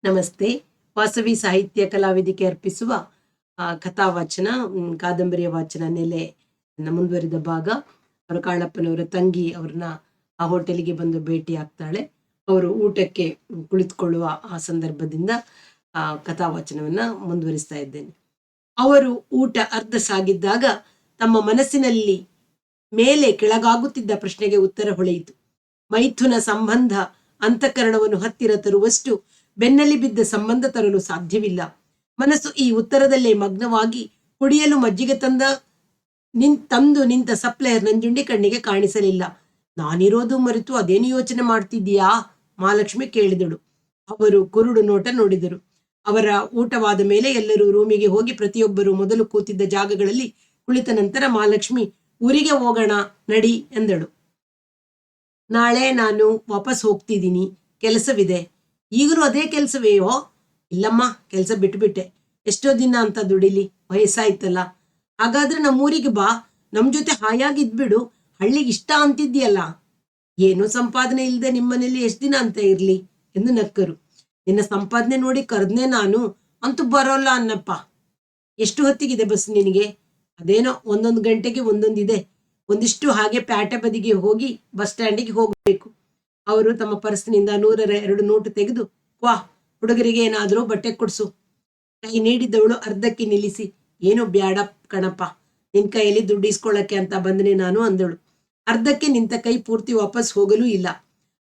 ನಮಸ್ತೆ. ವಾಸವಿ ಸಾಹಿತ್ಯ ಕಲಾವೇದಿಕೆ ಅರ್ಪಿಸುವ ಕಥಾವಾಚನ, ಕಾದಂಬರಿಯ ವಾಚನ ನೆಲೆ ಮುಂದುವರಿದ ಭಾಗ. ಅವರು ಕಾಳಪ್ಪನವರ ತಂಗಿ ಅವ್ರನ್ನ ಆ ಹೋಟೆಲಿಗೆ ಬಂದು ಭೇಟಿ ಆಗ್ತಾಳೆ. ಅವರು ಊಟಕ್ಕೆ ಕುಳಿತುಕೊಳ್ಳುವ ಆ ಸಂದರ್ಭದಿಂದ ಕಥಾವಾಚನವನ್ನ ಮುಂದುವರಿಸ್ತಾ ಇದ್ದೇನೆ. ಅವರು ಊಟ ಅರ್ಧ ಸಾಗಿದ್ದಾಗ ತಮ್ಮ ಮನಸ್ಸಿನಲ್ಲಿ ಮೇಲೆ ಕೆಳಗಾಗುತ್ತಿದ್ದ ಪ್ರಶ್ನೆಗೆ ಉತ್ತರ ಹೊಳೆಯಿತು. ಮೈಥುನ ಸಂಬಂಧ ಅಂತಃಕರಣವನ್ನು ಹತ್ತಿರ ತರುವಷ್ಟು ಬೆನ್ನಲ್ಲಿ ಬಿದ್ದ ಸಂಬಂಧ ತರಲು ಸಾಧ್ಯವಿಲ್ಲ. ಮನಸ್ಸು ಈ ಉತ್ತರದಲ್ಲೇ ಮಗ್ನವಾಗಿ ಕುಡಿಯಲು ಮಜ್ಜಿಗೆ ತಂದು ನಿಂತ ಸಪ್ಲೈಯರ್ ನಂಜುಂಡಿ ಕಣ್ಣಿಗೆ ಕಾಣಿಸಲಿಲ್ಲ. ನಾನಿರೋದು ಮರೆತು ಅದೇನು ಯೋಚನೆ ಮಾಡ್ತಿದ್ದೀಯಾ? ಮಹಾಲಕ್ಷ್ಮಿ ಕೇಳಿದಳು. ಅವರು ಕುರುಡು ನೋಟ ನೋಡಿದರು. ಅವರ ಊಟವಾದ ಮೇಲೆ ಎಲ್ಲರೂ ರೂಮಿಗೆ ಹೋಗಿ ಪ್ರತಿಯೊಬ್ಬರು ಮೊದಲು ಕೂತಿದ್ದ ಜಾಗಗಳಲ್ಲಿ ಕುಳಿತ ನಂತರ ಮಹಾಲಕ್ಷ್ಮಿ, ಊರಿಗೆ ಹೋಗೋಣ ನಡಿ ಎಂದಳು. ನಾಳೆ ನಾನು ವಾಪಸ್ ಹೋಗ್ತಿದ್ದೀನಿ, ಕೆಲಸವಿದೆ. ಈಗಲೂ ಅದೇ ಕೆಲಸವೇಯೋ? ಇಲ್ಲಮ್ಮ, ಕೆಲಸ ಬಿಟ್ಬಿಟ್ಟೆ. ಎಷ್ಟೋ ದಿನ ಅಂತ ದುಡಿಲಿ, ವಯಸ್ಸಾಯ್ತಲ್ಲ. ಹಾಗಾದ್ರೆ ನಮ್ಮೂರಿಗೆ ಬಾ, ನಮ್ ಜೊತೆ ಹಾಯಾಗಿದ್ಬಿಡು. ಹಳ್ಳಿಗೆ ಇಷ್ಟ ಅಂತಿದ್ಯಲ್ಲ. ಏನೋ ಸಂಪಾದನೆ ಇಲ್ಲದೆ ನಿಮ್ಮನೇಲಿ ಎಷ್ಟು ದಿನ ಅಂತ ಇರ್ಲಿ ಎಂದು ನಕ್ಕರು. ನಿನ್ನ ಸಂಪಾದನೆ ನೋಡಿ ಕರೆದ್ನೆ ನಾನು, ಅಂತೂ ಬರೋಲ್ಲ ಅನ್ನಪ್ಪ. ಎಷ್ಟು ಹೊತ್ತಿಗಿದೆ ಬಸ್ ನಿನಗೆ? ಅದೇನೋ 1 ಗಂಟೆಗೆ ಒಂದೊಂದಿದೆ. ಒಂದಿಷ್ಟು ಹಾಗೆ ಪ್ಯಾಟೆ ಬದಿಗೆ ಹೋಗಿ ಬಸ್ ಸ್ಟ್ಯಾಂಡಿಗೆ ಹೋಗಬೇಕು. ಅವರು ತಮ್ಮ ಪರ್ಸ್ನಿಂದ 102 ನೋಟು ತೆಗೆದು, ವಾ, ಹುಡುಗರಿಗೆ ಏನಾದರೂ ಬಟ್ಟೆ ಕೊಡ್ಸು. ಕೈ ನೀಡಿದ್ದವಳು ಅರ್ಧಕ್ಕೆ ನಿಲ್ಲಿಸಿ, ಏನು ಬ್ಯಾಡ ಕಣಪ್ಪ, ನಿನ್ ಕೈಯಲ್ಲಿ ದುಡ್ಡು ಇಸ್ಕೊಳ್ಳಕ್ಕೆ ಅಂತ ಬಂದನೆ ನಾನು ಅಂದಳು. ಅರ್ಧಕ್ಕೆ ನಿಂತ ಕೈ ಪೂರ್ತಿ ವಾಪಸ್ ಹೋಗಲೂ ಇಲ್ಲ.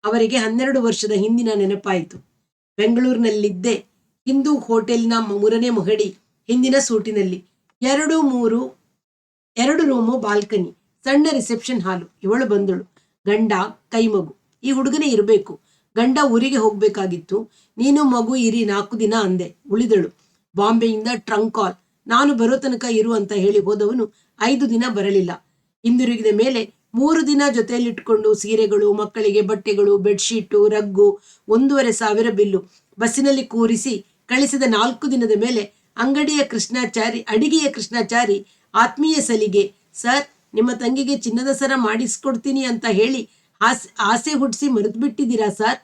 ಅವರಿಗೆ 12 ವರ್ಷದ ಹಿಂದಿನ ನೆನಪಾಯಿತು. ಬೆಂಗಳೂರಿನಲ್ಲಿದ್ದೆ ಹಿಂದೂ ಹೋಟೆಲ್ನ 3ನೇ ಮಹಡಿ ಹಿಂದಿನ ಸೂಟಿನಲ್ಲಿ 2 ರೂಮು, ಬಾಲ್ಕನಿ, ಸಣ್ಣ ರಿಸೆಪ್ಷನ್ ಹಾಲು. ಇವಳು ಬಂದಳು. ಗಂಡ, ಕೈ ಮಗು. ಈ ಹುಡುಗನೇ ಇರಬೇಕು. ಗಂಡ ಊರಿಗೆ ಹೋಗ್ಬೇಕಾಗಿತ್ತು. ನೀನು ಮಗು ಇರಿ 4 ದಿನ ಅಂದೆ. ಉಳಿದಳು. ಬಾಂಬೆಯಿಂದ ಟ್ರಂಕ್ ಕಾಲ್. ನಾನು ಬರೋ ತನಕ ಇರು ಅಂತ ಹೇಳಿ ಹೋದವನು 5 ದಿನ ಬರಲಿಲ್ಲ. ಹಿಂದಿರುಗಿದ ಮೇಲೆ 3 ದಿನ ಜೊತೆಯಲ್ಲಿಟ್ಕೊಂಡು ಸೀರೆಗಳು, ಮಕ್ಕಳಿಗೆ ಬಟ್ಟೆಗಳು, ಬೆಡ್ಶೀಟು, ರಗ್ಗು, 1,500 ಬಿಲ್ಲು ಬಸ್ಸಿನಲ್ಲಿ ಕೂರಿಸಿ ಕಳಿಸಿದ 4 ದಿನದ ಮೇಲೆ ಅಡಿಗೆಯ ಕೃಷ್ಣಾಚಾರಿ ಆತ್ಮೀಯ ಸಲಿಗೆ, ಸರ್, ನಿಮ್ಮ ತಂಗಿಗೆ ಚಿನ್ನದ ಸರ ಮಾಡಿಸ್ಕೊಡ್ತೀನಿ ಅಂತ ಹೇಳಿ ಆಸೆ ಹುಟ್ಟಿಸಿ ಮರೆತು ಬಿಟ್ಟಿದ್ದೀರಾ ಸರ್?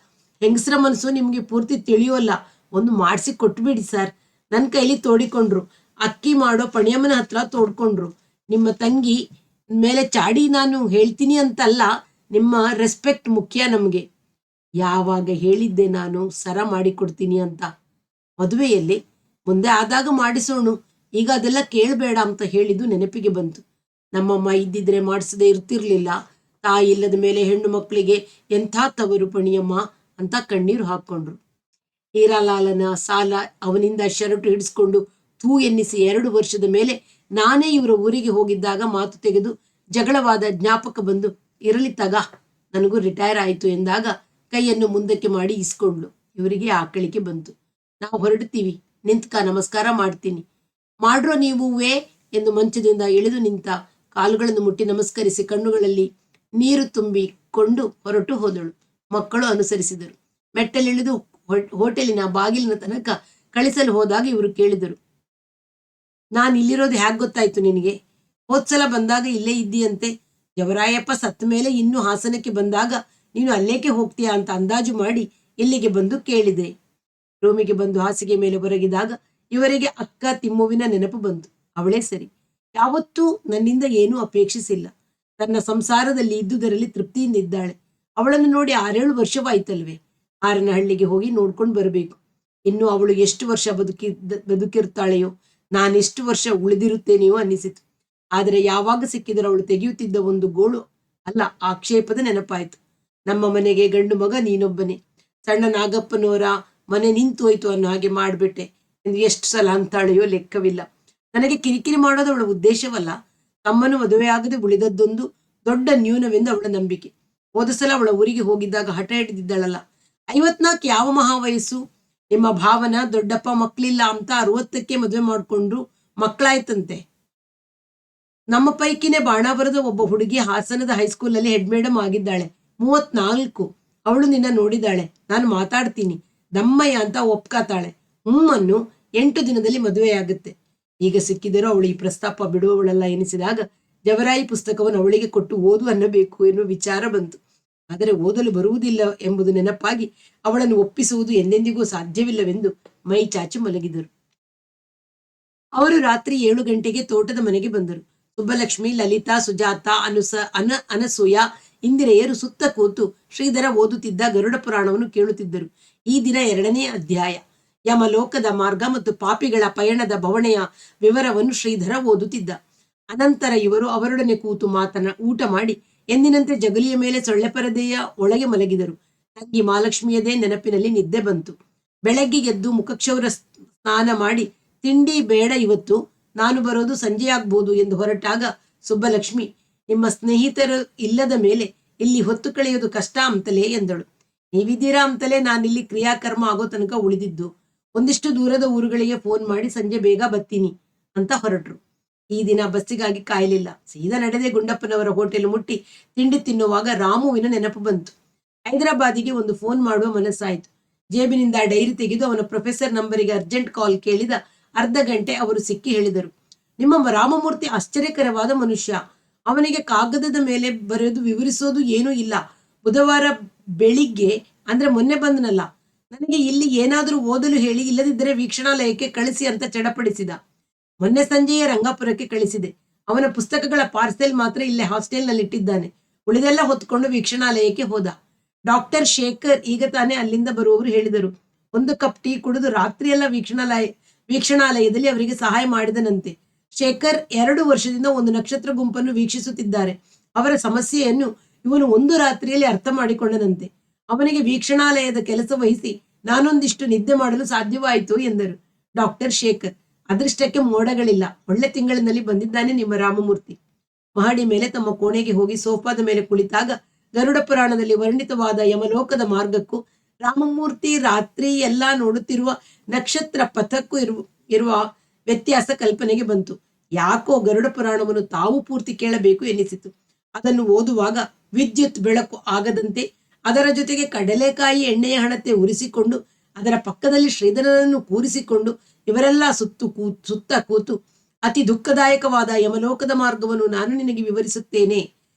ಹೆಂಗಸರ ಮನಸ್ಸು ನಿಮ್ಗೆ ಪೂರ್ತಿ ತಿಳಿಯೋಲ್ಲ. ಒಂದು ಮಾಡಿಸಿ ಕೊಟ್ಬಿಡಿ ಸರ್. ನನ್ನ ಕೈಲಿ ತೋಡಿಕೊಂಡ್ರು. ಅಕ್ಕಿ ಮಾಡೋ ಪಣಿಯಮ್ಮನ ಹತ್ರ ತೋಡ್ಕೊಂಡ್ರು. ನಿಮ್ಮ ತಂಗಿ ಮೇಲೆ ಚಾಡಿ ನಾನು ಹೇಳ್ತೀನಿ ಅಂತಲ್ಲ, ನಿಮ್ಮ ರೆಸ್ಪೆಕ್ಟ್ ಮುಖ್ಯ ನಮಗೆ. ಯಾವಾಗ ಹೇಳಿದ್ದೆ ನಾನು ಸರ ಮಾಡಿಕೊಡ್ತೀನಿ ಅಂತ? ಮದುವೆಯಲ್ಲಿ. ಮುಂದೆ ಆದಾಗ ಮಾಡಿಸೋಣ, ಈಗ ಅದೆಲ್ಲ ಕೇಳಬೇಡ ಅಂತ ಹೇಳಿದ್ದು ನೆನಪಿಗೆ ಬಂತು. ನಮ್ಮಮ್ಮ ಇದ್ದಿದ್ರೆ ಮಾಡಿಸದೆ ಇರ್ತಿರ್ಲಿಲ್ಲ. ತಾಯಿ ಇಲ್ಲದ ಮೇಲೆ ಹೆಣ್ಣು ಮಕ್ಕಳಿಗೆ ಎಂಥ ತವರು ಪಣಿಯಮ್ಮ ಅಂತ ಕಣ್ಣೀರು ಹಾಕ್ಕೊಂಡ್ರು. ಹೀರಾಲಾಲನ ಸಾಲ ಅವನಿಂದ ಶರಟು ಹಿಡಿಸ್ಕೊಂಡು ತೂ ಎನ್ನಿಸಿ 2 ವರ್ಷದ ಮೇಲೆ ನಾನೇ ಇವರ ಊರಿಗೆ ಹೋಗಿದ್ದಾಗ ಮಾತು ತೆಗೆದು ಜಗಳವಾದ ಜ್ಞಾಪಕ ಬಂದು, ಇರಲಿ ತಗ, ನನಗೂ ರಿಟೈರ್ ಆಯಿತು ಎಂದಾಗ ಕೈಯನ್ನು ಮುಂದಕ್ಕೆ ಮಾಡಿ ಇಸ್ಕೊಂಡ್ಲು. ಇವರಿಗೆ ಆಕಳಿಕೆ ಬಂತು. ನಾವು ಹೊರಡ್ತೀವಿ, ನಿಂತ್ಕ, ನಮಸ್ಕಾರ ಮಾಡ್ತೀನಿ. ಮಾಡ್ರೋ ನೀವುವೇ ಎಂದು ಮಂಚದಿಂದ ಇಳಿದು ನಿಂತ ಕಾಲುಗಳನ್ನು ಮುಟ್ಟಿ ನಮಸ್ಕರಿಸಿ ಕಣ್ಣುಗಳಲ್ಲಿ ನೀರು ತುಂಬಿಕೊಂಡು ಹೊರಟು ಹೋದಳು. ಮಕ್ಕಳು ಅನುಸರಿಸಿದರು. ಮೆಟ್ಟಲಿಳಿದು ಹೋಟೆಲಿನ ಬಾಗಿಲಿನ ತನಕ ಕಳಿಸಲು ಹೋದಾಗ ಇವರು ಕೇಳಿದರು, ನಾನು ಇಲ್ಲಿರೋದು ಹ್ಯಾಕ್ ಗೊತ್ತಾಯ್ತು ನಿನಗೆ? ಹೋದ್ಸಲ ಬಂದಾಗ ಇಲ್ಲೇ ಇದ್ದೀಯಂತೆ. ಜವರಾಯಪ್ಪ ಸತ್ತ ಮೇಲೆ ಇನ್ನು ಹಾಸನಕ್ಕೆ ಬಂದಾಗ ನೀನು ಅಲ್ಲೇಕೆ ಹೋಗ್ತೀಯಾ ಅಂತ ಅಂದಾಜು ಮಾಡಿ ಇಲ್ಲಿಗೆ ಬಂದು ಕೇಳಿದೆ. ರೂಮಿಗೆ ಬಂದು ಹಾಸಿಗೆ ಮೇಲೆ ಹೊರಗಿದಾಗ ಇವರಿಗೆ ಅಕ್ಕ ತಿಮ್ಮುವಿನ ನೆನಪು ಬಂತು. ಅವಳೇ ಸರಿ. ಯಾವತ್ತೂ ನನ್ನಿಂದ ಏನೂ ಅಪೇಕ್ಷಿಸಿಲ್ಲ. ತನ್ನ ಸಂಸಾರದಲ್ಲಿ ಇದ್ದುದರಲ್ಲಿ ತೃಪ್ತಿಯಿಂದ ಇದ್ದಾಳೆ. ಅವಳನ್ನು ನೋಡಿ 6-7 ವರ್ಷವಾಯ್ತಲ್ವೇ. ಹಳ್ಳಿಗೆ ಹೋಗಿ ನೋಡ್ಕೊಂಡು ಬರಬೇಕು. ಇನ್ನು ಅವಳು ಎಷ್ಟು ವರ್ಷ ಬದುಕಿರ್ತಾಳೆಯೋ, ನಾನೆಷ್ಟು ವರ್ಷ ಉಳಿದಿರುತ್ತೇನೆಯೋ ಅನ್ನಿಸಿತು. ಆದರೆ ಯಾವಾಗ ಸಿಕ್ಕಿದರೂ ಅವಳು ತೆಗೆಯುತ್ತಿದ್ದ ಒಂದು ಗೋಳು ಅಲ್ಲ, ಆಕ್ಷೇಪದ ನೆನಪಾಯಿತು. ನಮ್ಮ ಮನೆಗೆ ಗಂಡು ಮಗ ನೀನೊಬ್ಬನೇ. ಸಣ್ಣ ನಾಗಪ್ಪನವರ ಮನೆ ನಿಂತು ಹೋಯ್ತು ಅನ್ನೋ ಹಾಗೆ ಮಾಡಿಬಿಟ್ಟೆ ಎಂದು ಎಷ್ಟು ಸಲ ಅಂತಾಳೆಯೋ ಲೆಕ್ಕವಿಲ್ಲ. ನನಗೆ ಕಿರಿಕಿರಿ ಮಾಡೋದು ಅವಳ ಉದ್ದೇಶವಲ್ಲ. ತಮ್ಮನು ಮದುವೆ ಆಗದೆ ಉಳಿದದ್ದೊಂದು ದೊಡ್ಡ ನ್ಯೂನವೆಂದು ಅವಳ ನಂಬಿಕೆ. ಹೋದ ಸಲ ಅವಳ ಊರಿಗೆ ಹೋಗಿದ್ದಾಗ ಹಠ ಹಿಡಿದಿದ್ದಳಲ್ಲ, 54 ಯಾವ ಮಹಾ ವಯಸ್ಸು? ನಿಮ್ಮ ಭಾವನ ದೊಡ್ಡಪ್ಪ ಮಕ್ಕಳಿಲ್ಲ ಅಂತ 60ಕ್ಕೆ ಮದುವೆ ಮಾಡಿಕೊಂಡ್ರು, ಮಕ್ಕಳಾಯ್ತಂತೆ. ನಮ್ಮ ಪೈಕಿನೇ ಬಾಣ ಬರೆದ ಒಬ್ಬ ಹುಡುಗಿ ಹಾಸನದ ಹೈಸ್ಕೂಲಲ್ಲಿ ಹೆಡ್ ಮೇಡಮ್ ಆಗಿದ್ದಾಳೆ, 34. ಅವಳು ನಿನ್ನ ನೋಡಿದಾಳೆ. ನಾನು ಮಾತಾಡ್ತೀನಿ, ದಮ್ಮಯ್ಯ ಅಂತ ಒಪ್ಕಾತಾಳೆ. ಅನ್ನು 8 ದಿನದಲ್ಲಿ ಮದುವೆಯಾಗುತ್ತೆ. ಈಗ ಸಿಕ್ಕಿದರೂ ಅವಳು ಈ ಪ್ರಸ್ತಾಪ ಬಿಡುವವಳಲ್ಲ ಎನಿಸಿದಾಗ ಜವರಾಯಿ ಪುಸ್ತಕವನ್ನು ಅವಳಿಗೆ ಕೊಟ್ಟು ಓದು ಅನ್ನಬೇಕು ಎನ್ನುವ ವಿಚಾರ ಬಂತು. ಆದರೆ ಓದಲು ಬರುವುದಿಲ್ಲ ಎಂಬುದು ನೆನಪಾಗಿ ಅವಳನ್ನು ಒಪ್ಪಿಸುವುದು ಎಂದೆಂದಿಗೂ ಸಾಧ್ಯವಿಲ್ಲವೆಂದು ಮೈ ಚಾಚಿ ಮಲಗಿದರು. ಅವರು ರಾತ್ರಿ 7 ಗಂಟೆಗೆ ತೋಟದ ಮನೆಗೆ ಬಂದರು. ಸುಬ್ಬಲಕ್ಷ್ಮಿ, ಲಲಿತಾ, ಸುಜಾತ, ಅನಸೂಯ, ಇಂದಿರೆಯರು ಸುತ್ತ ಕೂತು ಶ್ರೀಧರ ಓದುತ್ತಿದ್ದ ಗರುಡ ಪುರಾಣವನ್ನು ಕೇಳುತ್ತಿದ್ದರು. ಈ ದಿನ 2ನೇ ಅಧ್ಯಾಯ. ಯಮಲೋಕದ ಮಾರ್ಗ ಮತ್ತು ಪಾಪಿಗಳ ಪಯಣದ ಬವಣೆಯ ವಿವರವನ್ನು ಶ್ರೀಧರ ಓದುತ್ತಿದ್ದ. ಅನಂತರ ಇವರು ಅವರೊಡನೆ ಕೂತು ಊಟ ಮಾಡಿ ಎಂದಿನಂತೆ ಜಗಲಿಯ ಮೇಲೆ ಸೊಳ್ಳೆ ಪರದೆಯ ಒಳಗೆ ಮಲಗಿದರು. ತಂಗಿ ಮಹಾಲಕ್ಷ್ಮಿಯದೇ ನೆನಪಿನಲ್ಲಿ ನಿದ್ದೆ ಬಂತು. ಬೆಳಗ್ಗೆ ಎದ್ದು ಮುಖಕ್ಷೌರ ಸ್ನಾನ ಮಾಡಿ, ತಿಂಡಿ ಬೇಡ ಇವತ್ತು, ನಾನು ಬರೋದು ಸಂಜೆಯಾಗ್ಬೋದು ಎಂದು ಹೊರಟಾಗ ಸುಬ್ಬಲಕ್ಷ್ಮಿ, ನಿಮ್ಮ ಸ್ನೇಹಿತರು ಇಲ್ಲದ ಮೇಲೆ ಇಲ್ಲಿ ಹೊತ್ತು ಕಳೆಯೋದು ಕಷ್ಟ ಅಂತಲೇ ಎಂದಳು. ನೀವಿದ್ದೀರಾ ಅಂತಲೇ ನಾನಿಲ್ಲಿ ಕ್ರಿಯಾಕರ್ಮ ಆಗೋ ತನಕ ಉಳಿದಿದ್ದು. ಒಂದಿಷ್ಟು ದೂರದ ಊರುಗಳಿಗೆ ಫೋನ್ ಮಾಡಿ ಸಂಜೆ ಬೇಗ ಬರ್ತೀನಿ ಅಂತ ಹೊರಟ್ರು. ಈ ದಿನ ಬಸ್ಸಿಗಾಗಿ ಕಾಯಲಿಲ್ಲ. ಸೀದಾ ನಡೆದೇ ಗುಂಡಪ್ಪನವರ ಹೋಟೆಲ್ ಮುಟ್ಟಿ ತಿಂಡಿ ತಿನ್ನುವಾಗ ರಾಮುವಿನ ನೆನಪು ಬಂತು. ಹೈದರಾಬಾದಿಗೆ ಒಂದು ಫೋನ್ ಮಾಡುವ ಮನಸ್ಸಾಯಿತು. ಜೇಬಿನಿಂದ ಡೈರಿ ತೆಗೆದು ಅವನ ಪ್ರೊಫೆಸರ್ ನಂಬರಿಗೆ ಅರ್ಜೆಂಟ್ ಕಾಲ್ ಕೇಳಿದ. ಅರ್ಧ ಗಂಟೆ ಅವರು ಸಿಕ್ಕಿ ಹೇಳಿದರು, ನಿಮ್ಮ ರಾಮಮೂರ್ತಿ ಆಶ್ಚರ್ಯಕರವಾದ ಮನುಷ್ಯ. ಅವನಿಗೆ ಕಾಗದದ ಮೇಲೆ ಬರೆದು ವಿವರಿಸೋದು ಏನೂ ಇಲ್ಲ. ಬುಧವಾರ ಬೆಳಿಗ್ಗೆ ಅಂದ್ರೆ ಮೊನ್ನೆ ಬಂದನಲ್ಲ, ನನಗೆ ಇಲ್ಲಿ ಏನಾದರೂ ಓದಲು ಹೇಳಿ, ಇಲ್ಲದಿದ್ದರೆ ವೀಕ್ಷಣಾಲಯಕ್ಕೆ ಕಳಿಸಿ ಅಂತ ಚಡಪಡಿಸಿದ. ಮೊನ್ನೆ ಸಂಜೆಯೇ ರಂಗಾಪುರಕ್ಕೆ ಕಳಿಸಿದೆ. ಅವನ ಪುಸ್ತಕಗಳ ಪಾರ್ಸೆಲ್ ಮಾತ್ರ ಇಲ್ಲೇ ಹಾಸ್ಟೆಲ್ನಲ್ಲಿ ಇಟ್ಟಿದ್ದಾನೆ. ಉಳಿದೆಲ್ಲ ಹೊತ್ಕೊಂಡು ವೀಕ್ಷಣಾಲಯಕ್ಕೆ ಹೋದ. ಡಾಕ್ಟರ್ ಶೇಖರ್ ಈಗ ತಾನೇ ಅಲ್ಲಿಂದ ಬರುವವರು ಹೇಳಿದರು. 1 ಕಪ್ ಟೀ ಕುಡಿದು ರಾತ್ರಿಯೆಲ್ಲ ವೀಕ್ಷಣಾಲಯದಲ್ಲಿ ಅವರಿಗೆ ಸಹಾಯ ಮಾಡಿದನಂತೆ. ಶೇಖರ್ 2 ವರ್ಷದಿಂದ ಒಂದು ನಕ್ಷತ್ರ ಗುಂಪನ್ನು ವೀಕ್ಷಿಸುತ್ತಿದ್ದಾರೆ. ಅವರ ಸಮಸ್ಯೆಯನ್ನು ಇವನು 1 ರಾತ್ರಿಯಲ್ಲಿ ಅರ್ಥ ಮಾಡಿಕೊಂಡನಂತೆ. ಅವನಿಗೆ ವೀಕ್ಷಣಾಲಯದ ಕೆಲಸ ವಹಿಸಿ ನಾನೊಂದಿಷ್ಟು ನಿದ್ದೆ ಮಾಡಲು ಸಾಧ್ಯವಾಯಿತು ಎಂದರು ಡಾಕ್ಟರ್ ಶೇಖರ್. ಅದೃಷ್ಟಕ್ಕೆ ಮೋಡಗಳಿಲ್ಲ. ಒಳ್ಳೆ ತಿಂಗಳಿನಲ್ಲಿ ಬಂದಿದ್ದಾನೆ ನಿಮ್ಮ ರಾಮಮೂರ್ತಿ. ಮಹಡಿ ಮೇಲೆ ತಮ್ಮ ಕೋಣೆಗೆ ಹೋಗಿ ಸೋಫಾದ ಮೇಲೆ ಕುಳಿತಾಗ ಗರುಡ ಪುರಾಣದಲ್ಲಿ ವರ್ಣಿತವಾದ ಯಮಲೋಕದ ಮಾರ್ಗಕ್ಕೂ ರಾಮಮೂರ್ತಿ ರಾತ್ರಿ ಎಲ್ಲ ನೋಡುತ್ತಿರುವ ನಕ್ಷತ್ರ ಪಥಕ್ಕೂ ಇರುವ ವ್ಯತ್ಯಾಸ ಕಲ್ಪನೆಗೆ ಬಂತು. ಯಾಕೋ ಗರುಡ ಪುರಾಣವನ್ನು ತಾವು ಪೂರ್ತಿ ಕೇಳಬೇಕು ಎನಿಸಿತು. ಅದನ್ನು ಓದುವಾಗ ವಿದ್ಯುತ್ ಬೆಳಕು ಆಗದಂತೆ ಅದರ ಜೊತೆಗೆ ಕಡಲೆಕಾಯಿ ಎಣ್ಣೆಯ ಹಣತೆ ಉರಿಸಿಕೊಂಡು ಅದರ ಪಕ್ಕದಲ್ಲಿ ಶ್ರೀಧರನನ್ನು ಕೂರಿಸಿಕೊಂಡು ಇವರೆಲ್ಲ ಸುತ್ತ ಕೂತು ಅತಿ ದುಃಖದಾಯಕವಾದ ಯಮಲೋಕದ ಮಾರ್ಗವನ್ನು ನಾನು ನಿನಗೆ ವಿವರಿಸುತ್ತೇನೆ.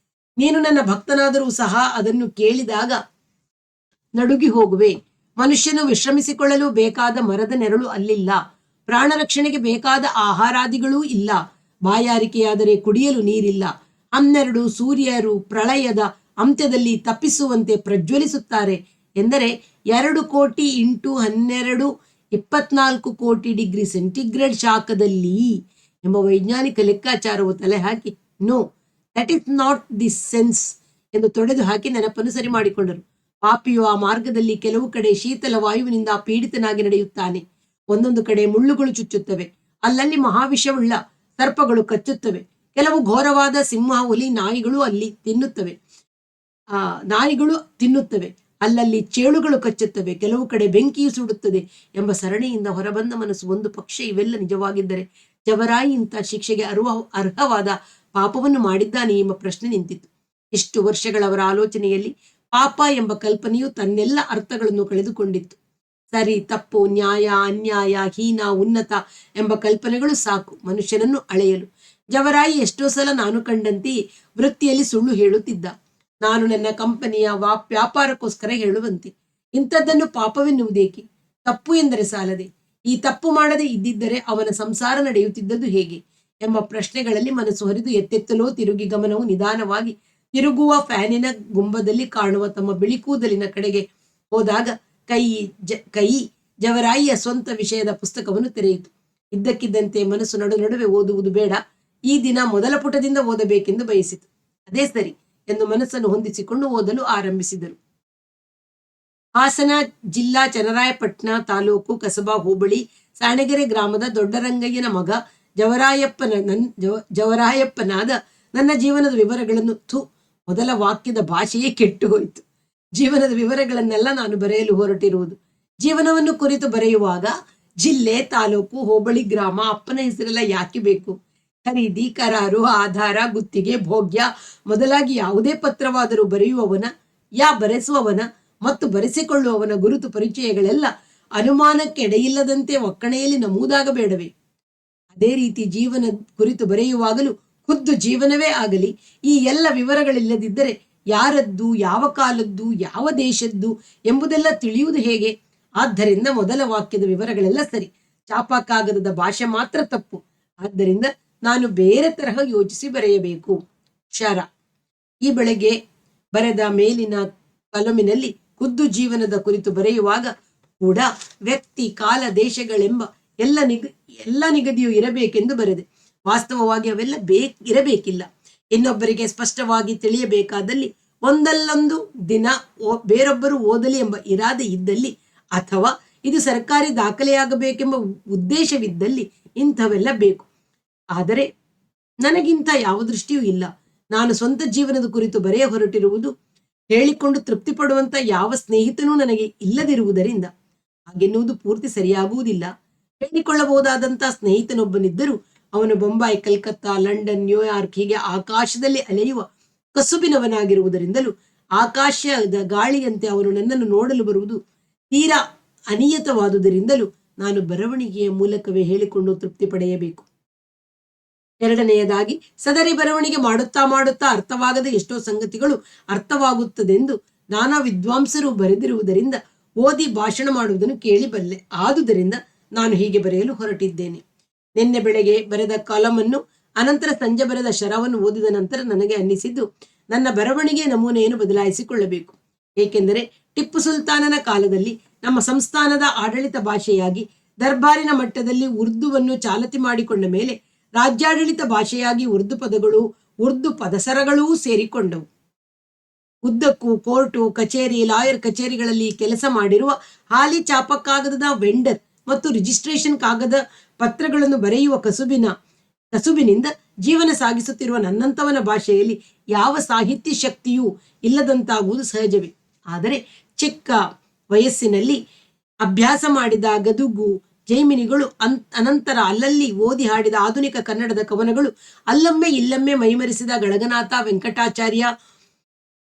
ನೀನು ನನ್ನ ಭಕ್ತನಾದರೂ ಸಹ ಅದನ್ನು ಕೇಳಿದಾಗ ನಡುಗಿ ಹೋಗುವೆ. ಮನುಷ್ಯನು ವಿಶ್ರಮಿಸಿಕೊಳ್ಳಲು ಬೇಕಾದ ಮರದ ನೆರಳು ಅಲ್ಲಿಲ್ಲ. ಪ್ರಾಣ ರಕ್ಷಣೆಗೆ ಬೇಕಾದ ಆಹಾರಾದಿಗಳೂ ಇಲ್ಲ. ಬಾಯಾರಿಕೆಯಾದರೆ ಕುಡಿಯಲು ನೀರಿಲ್ಲ. 12 ಸೂರ್ಯರು ಪ್ರಳಯದ ಅಂತ್ಯದಲ್ಲಿ ತಪ್ಪಿಸುವಂತೆ ಪ್ರಜ್ವಲಿಸುತ್ತಾರೆ ಎಂದರೆ 2 ಕೋಟಿ ಇಂಟು 12 24 ಕೋಟಿ ಡಿಗ್ರಿ ಸೆಂಟಿಗ್ರೇಡ್ ಶಾಖದಲ್ಲಿ ಎಂಬ ವೈಜ್ಞಾನಿಕ ಲೆಕ್ಕಾಚಾರವು ತಲೆ ಹಾಕಿ, no, that is not the sense ಎಂದು ತೊಡೆದು ಹಾಕಿ ನೆನಪನ್ನು ಸರಿ ಮಾಡಿಕೊಂಡರು. ಪಾಪಿಯು ಆ ಮಾರ್ಗದಲ್ಲಿ ಕೆಲವು ಕಡೆ ಶೀತಲ ವಾಯುವಿನಿಂದ ಪೀಡಿತನಾಗಿ ನಡೆಯುತ್ತಾನೆ. ಒಂದೊಂದು ಕಡೆ ಮುಳ್ಳುಗಳು ಚುಚ್ಚುತ್ತವೆ. ಅಲ್ಲಲ್ಲಿ ಮಹಾವಿಷವುಳ್ಳ ಸರ್ಪಗಳು ಕಚ್ಚುತ್ತವೆ. ಕೆಲವು ಘೋರವಾದ ಸಿಂಹ, ಹುಲಿ, ನಾಯಿಗಳು ತಿನ್ನುತ್ತವೆ. ಅಲ್ಲಲ್ಲಿ ಚೇಳುಗಳು ಕಚ್ಚುತ್ತವೆ. ಕೆಲವು ಕಡೆ ಬೆಂಕಿಯು ಸುಡುತ್ತದೆ ಎಂಬ ಸರಣಿಯಿಂದ ಹೊರಬಂದ ಮನಸ್ಸು ಒಂದು ಪಕ್ಷ ಇವೆಲ್ಲ ನಿಜವಾಗಿದ್ದರೆ ಜವರಾಯಿ ಇಂಥ ಶಿಕ್ಷೆಗೆ ಅರ್ಹವಾದ ಪಾಪವನ್ನು ಮಾಡಿದ್ದಾನೆ ಎಂಬ ಪ್ರಶ್ನೆ ನಿಂತಿತು. ಎಷ್ಟು ವರ್ಷಗಳವರ ಆಲೋಚನೆಯಲ್ಲಿ ಪಾಪ ಎಂಬ ಕಲ್ಪನೆಯು ತನ್ನೆಲ್ಲ ಅರ್ಥಗಳನ್ನು ಕಳೆದುಕೊಂಡಿತ್ತು. ಸರಿ, ತಪ್ಪು, ನ್ಯಾಯ, ಅನ್ಯಾಯ, ಹೀನ, ಉನ್ನತ ಎಂಬ ಕಲ್ಪನೆಗಳು ಸಾಕು ಮನುಷ್ಯನನ್ನು ಅಳೆಯಲು. ಜವರಾಯಿ ಎಷ್ಟೋ ಸಲ ನಾನು ಕಂಡಂತೆಯೇ ವೃತ್ತಿಯಲ್ಲಿ ಸುಳ್ಳು ಹೇಳುತ್ತಿದ್ದ. ನಾನು ನನ್ನ ಕಂಪನಿಯ ವ್ಯಾಪಾರಕ್ಕೋಸ್ಕರ ಹೇಳುವಂತೆ. ಇಂಥದ್ದನ್ನು ಪಾಪವೆನ್ನುವುದೇಕೆ? ತಪ್ಪು ಎಂದರೆ ಸಾಲದೆ, ಈ ತಪ್ಪು ಮಾಡದೆ ಇದ್ದಿದ್ದರೆ ಅವನ ಸಂಸಾರ ನಡೆಯುತ್ತಿದ್ದದ್ದು ಹೇಗೆ ಎಂಬ ಪ್ರಶ್ನೆಗಳಲ್ಲಿ ಮನಸ್ಸು ಹರಿದು ಎತ್ತೆತ್ತಲೋ ತಿರುಗಿ ಗಮನವು ನಿಧಾನವಾಗಿ ತಿರುಗುವ ಫ್ಯಾನಿನ ಗುಂಬದಲ್ಲಿ ಕಾಣುವ ತಮ್ಮ ಬಿಳಿ ಕೂದಲಿನ ಕಡೆಗೆ ಹೋದಾಗ ಕೈ ಜವರಾಯಿಯ ಸ್ವಂತ ವಿಷಯದ ಪುಸ್ತಕವನ್ನು ತೆರೆಯಿತು. ಇದ್ದಕ್ಕಿದ್ದಂತೆ ಮನಸ್ಸು ನಡುವೆ ಓದುವುದು ಬೇಡ, ಈ ದಿನ ಮೊದಲ ಪುಟದಿಂದ ಓದಬೇಕೆಂದು ಬಯಸಿತು. ಅದೇ ಸರಿ ಎಂದು ಮನಸ್ಸನ್ನು ಹೊಂದಿಸಿಕೊಂಡು ಓದಲು ಆರಂಭಿಸಿದರು. ಹಾಸನ ಜಿಲ್ಲಾ ಚನ್ನರಾಯಪಟ್ಟಣ ತಾಲೂಕು ಕಸಬಾ ಹೋಬಳಿ ಸಾಣೆಗೆರೆ ಗ್ರಾಮದ ದೊಡ್ಡರಂಗಯ್ಯನ ಮಗ ಜವರಾಯಪ್ಪನಾದ ನನ್ನ ಜೀವನದ ವಿವರಗಳನ್ನು ಮೊದಲ ವಾಕ್ಯದ ಭಾಷೆಯೇ ಕೆಟ್ಟು ಹೋಯಿತು. ಜೀವನದ ವಿವರಗಳನ್ನೆಲ್ಲ ನಾನು ಬರೆಯಲು ಹೊರಟಿರುವುದು. ಜೀವನವನ್ನು ಕುರಿತು ಬರೆಯುವಾಗ ಜಿಲ್ಲೆ, ತಾಲೂಕು, ಹೋಬಳಿ, ಗ್ರಾಮ, ಅಪ್ಪನ ಹೆಸರೆಲ್ಲ ಯಾಕೆ ಬೇಕು? ಖರೀದಿ, ಕರಾರು, ಆಧಾರ, ಗುತ್ತಿಗೆ, ಭೋಗ್ಯ ಮೊದಲಾಗಿ ಯಾವುದೇ ಪತ್ರವಾದರೂ ಬರೆಸುವವನ ಮತ್ತು ಬರೆಸಿಕೊಳ್ಳುವವನ ಗುರುತು ಪರಿಚಯಗಳೆಲ್ಲ ಅನುಮಾನಕ್ಕೆಡೆಯಿಲ್ಲದಂತೆ ಒಕ್ಕಣೆಯಲ್ಲಿ ನಮೂದಾಗಬೇಡವೇ? ಅದೇ ರೀತಿ ಜೀವನ ಕುರಿತು ಬರೆಯುವಾಗಲೂ ಖುದ್ದು ಜೀವನವೇ ಆಗಲಿ ಈ ಎಲ್ಲ ವಿವರಗಳಿಲ್ಲದಿದ್ದರೆ ಯಾರದ್ದು, ಯಾವ ಕಾಲದ್ದು, ಯಾವ ದೇಶದ್ದು ಎಂಬುದೆಲ್ಲ ತಿಳಿಯುವುದು ಹೇಗೆ? ಆದ್ದರಿಂದ ಮೊದಲ ವಾಕ್ಯದ ವಿವರಗಳೆಲ್ಲ ಸರಿ, ಚಾಪಾ ಕಾಗದದ ಭಾಷೆ ಮಾತ್ರ ತಪ್ಪು. ಆದ್ದರಿಂದ ನಾನು ಬೇರೆ ತರಹ ಯೋಚಿಸಿ ಬರೆಯಬೇಕು. ಶರ: ಈ ಬೆಳಗ್ಗೆ ಬರೆದ ಮೇಲಿನ ಕಲಮಿನಲ್ಲಿ ಖುದ್ದು ಜೀವನದ ಕುರಿತು ಬರೆಯುವಾಗ ಕೂಡ ವ್ಯಕ್ತಿ, ಕಾಲ, ದೇಶಗಳೆಂಬ ಎಲ್ಲ ನಿಗದಿಯೂ ಇರಬೇಕೆಂದು ಬರೆದೆ. ವಾಸ್ತವವಾಗಿ ಅವೆಲ್ಲ ಇರಬೇಕಿಲ್ಲ. ಇನ್ನೊಬ್ಬರಿಗೆ ಸ್ಪಷ್ಟವಾಗಿ ತಿಳಿಯಬೇಕಾದಲ್ಲಿ ಒಂದಲ್ಲೊಂದು ದಿನ ಬೇರೊಬ್ಬರು ಓದಲಿ ಎಂಬ ಇರಾದೆ ಇದ್ದಲ್ಲಿ, ಅಥವಾ ಇದು ಸರ್ಕಾರಿ ದಾಖಲೆಯಾಗಬೇಕೆಂಬ ಉದ್ದೇಶವಿದ್ದಲ್ಲಿ ಇಂಥವೆಲ್ಲ ಬೇಕು. ಆದರೆ ನನಗಿಂತ ಯಾವ ದೃಷ್ಟಿಯೂ ಇಲ್ಲ. ನಾನು ಸ್ವಂತ ಜೀವನದ ಕುರಿತು ಬರೆಯ ಹೊರಟಿರುವುದು ಹೇಳಿಕೊಂಡು ತೃಪ್ತಿ ಪಡುವಂತ ಯಾವ ಸ್ನೇಹಿತನೂ ನನಗೆ ಇಲ್ಲದಿರುವುದರಿಂದ ಹಾಗೆನ್ನುವುದು ಪೂರ್ತಿ ಸರಿಯಾಗುವುದಿಲ್ಲ. ಹೇಳಿಕೊಳ್ಳಬಹುದಾದಂತಹ ಸ್ನೇಹಿತನೊಬ್ಬನಿದ್ದರೂ ಅವನು ಬೊಂಬಾಯಿ, ಕಲ್ಕತ್ತಾ, ಲಂಡನ್, ನ್ಯೂಯಾರ್ಕ್ ಹೀಗೆ ಆಕಾಶದಲ್ಲಿ ಅಲೆಯುವ ಕಸುಬಿನವನಾಗಿರುವುದರಿಂದಲೂ ಆಕಾಶದ ಗಾಳಿಯಂತೆ ಅವನು ನನ್ನನ್ನು ನೋಡಲು ಬರುವುದು ತೀರಾ ಅನಿಯತವಾದುದರಿಂದಲೂ ನಾನು ಬರವಣಿಗೆಯ ಮೂಲಕವೇ ಹೇಳಿಕೊಂಡು ತೃಪ್ತಿ ಪಡೆಯಬೇಕು. ಎರಡನೆಯದಾಗಿ, ಸದರಿ ಬರವಣಿಗೆ ಮಾಡುತ್ತಾ ಅರ್ಥವಾಗದ ಎಷ್ಟೋ ಸಂಗತಿಗಳು ಅರ್ಥವಾಗುತ್ತದೆಂದು ನಾನಾ ವಿದ್ವಾಂಸರು ಬರೆದಿರುವುದರಿಂದ ಓದಿ ಭಾಷಣ ಮಾಡುವುದನ್ನು ಕೇಳಿಬಲ್ಲೆ. ಆದುದರಿಂದ ನಾನು ಹೀಗೆ ಬರೆಯಲು ಹೊರಟಿದ್ದೇನೆ. ನಿನ್ನೆ ಬೆಳಗ್ಗೆ ಬರೆದ ಕಾಲಮನ್ನು, ಅನಂತರ ಸಂಜೆ ಬರೆದ ಶರವನ್ನು ಓದಿದ ನಂತರ ನನಗೆ ಅನ್ನಿಸಿದ್ದು, ನನ್ನ ಬರವಣಿಗೆ ನಮೂನೆಯನ್ನು ಬದಲಾಯಿಸಿಕೊಳ್ಳಬೇಕು. ಏಕೆಂದರೆ ಟಿಪ್ಪು ಸುಲ್ತಾನನ ಕಾಲದಲ್ಲಿ ನಮ್ಮ ಸಂಸ್ಥಾನದ ಆಡಳಿತ ಭಾಷೆಯಾಗಿ ದರ್ಬಾರಿನ ಮಟ್ಟದಲ್ಲಿ ಉರ್ದುವನ್ನು ಚಾಲತಿ ಮಾಡಿಕೊಂಡ ಮೇಲೆ ರಾಜ್ಯಾಡಳಿತ ಭಾಷೆಯಾಗಿ ಉರ್ದು ಪದಗಳು, ಉರ್ದು ಪದಸರಗಳೂ ಸೇರಿಕೊಂಡವು. ಉದ್ದಕ್ಕೂ ಕೋರ್ಟು ಕಚೇರಿ, ಲಾಯರ್ ಕಚೇರಿಗಳಲ್ಲಿ ಕೆಲಸ ಮಾಡಿರುವ ಹಾಲಿ ಚಾಪಕ್ಕಾಗದ ವೆಂಡರ್ ಮತ್ತು ರಿಜಿಸ್ಟ್ರೇಷನ್ ಕಾಗದ ಪತ್ರಗಳನ್ನು ಬರೆಯುವ ಕಸುಬಿನಿಂದ ಜೀವನ ಸಾಗಿಸುತ್ತಿರುವ ನನ್ನಂತವನ ಭಾಷೆಯಲ್ಲಿ ಯಾವ ಸಾಹಿತ್ಯ ಶಕ್ತಿಯೂ ಇಲ್ಲದಂತಾಗುವುದು ಸಹಜವೇ. ಆದರೆ ಚಿಕ್ಕ ವಯಸ್ಸಿನಲ್ಲಿ ಅಭ್ಯಾಸ ಮಾಡಿದ ಗದುಗು, ಜೈಮಿನಿಗಳು, ಅನಂತರ ಅಲ್ಲಲ್ಲಿ ಓದಿ ಹಾಡಿದ ಆಧುನಿಕ ಕನ್ನಡದ ಕವನಗಳು, ಅಲ್ಲೊಮ್ಮೆ ಇಲ್ಲೊಮ್ಮೆ ಮೈಮರೆಸಿದ ಗಳಗನಾಥ, ವೆಂಕಟಾಚಾರ್ಯ,